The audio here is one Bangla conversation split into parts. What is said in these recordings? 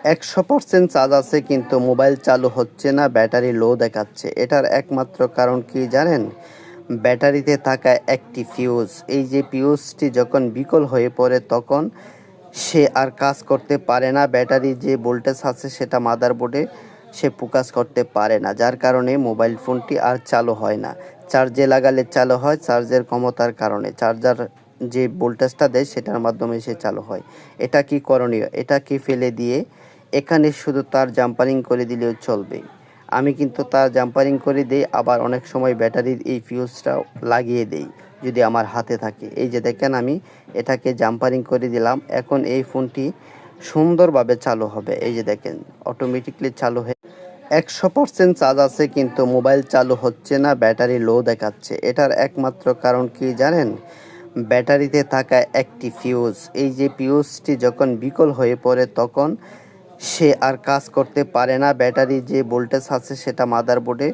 100% চার্জ আছে কিন্তু মোবাইল চালু হচ্ছে না, ব্যাটারি লো দেখাচ্ছে। এটার একমাত্র কারণ কি জানেন? ব্যাটারিতে থাকা একটি ফিউজ। এই যে ফিউজটি যখন বিকল হয়ে পড়ে তখন সে আর কাজ করতে পারে না। ব্যাটারির যে ভোল্টেজ আছে সেটা মাদারবোর্ডে সে ফোকাস করতে পারে না। যার কারণে মোবাইল ফোনটি আর চালু হয় না। চার্জে লাগালে চালু হয়, চার্জের ক্ষমতার কারণে। চার্জার যে ভোল্টেজটা দেয় সেটার মাধ্যমে সে চালু হয়। এটা কি করণীয়? এটাকে ফেলে দিয়ে এখানে শুধু তার জাম্পারিং করে দিলেও চলবে। আমি কিন্তু তার জাম্পারিং করে দেই, আবার অনেক সময় ব্যাটারির এই ফিউজটাও লাগিয়ে দেই যদি আমার হাতে থাকে। এই যে দেখেন আমি এটাকে জাম্পারিং করে দিলাম। এখন এই ফোনটি সুন্দরভাবে চালু হবে। এই যে দেখেন অটোমেটিকলি চালু হয়ে 100% চার্জ আছে কিন্তু মোবাইল চালু হচ্ছে না, ব্যাটারি লো দেখাচ্ছে। এটার একমাত্র কারণ কি জানেন? ব্যাটারিতে থাকা একটি ফিউজ। এই যে ফিউজটি যখন বিকল হয়ে পড়ে তখন সে আর কাজ করতে পারে না। ব্যাটারির যে ভোল্টেজ আছে সেটা মাদারবোর্ডে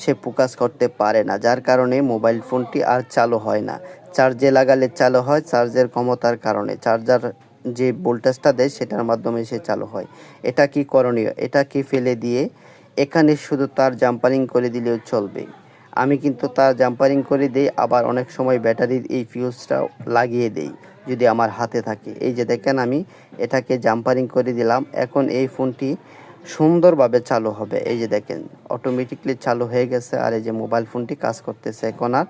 সে ফোকাস করতে পারে না। যার কারণে মোবাইল ফোনটি আর চালু হয় না। চার্জে লাগালে চালু হয়, চার্জের ক্ষমতার কারণে। চার্জার যে ভোল্টেজটা দেয় সেটার মাধ্যমে সে চালু হয়। এটা কি করণীয়? এটাকে ফেলে দিয়ে এখানে শুধু তার জাম্পারিং করে দিলেও চলবে। আমি কিন্তু তার জাম্পারিং করে দেই, আবার অনেক সময় ব্যাটারির এই ফিউজটাও লাগিয়ে দেই যদি আমার হাতে থাকে। এই যে দেখেন আমি এটাকে জাম্পারিং করে দিলাম। এখন এই ফোনটি সুন্দরভাবে চালু হবে। এই যে দেখেন অটোমেটিকলি চালু হয়ে গেছে, আর এই যে মোবাইল ফোনটি কাজ করতেছে এখন আর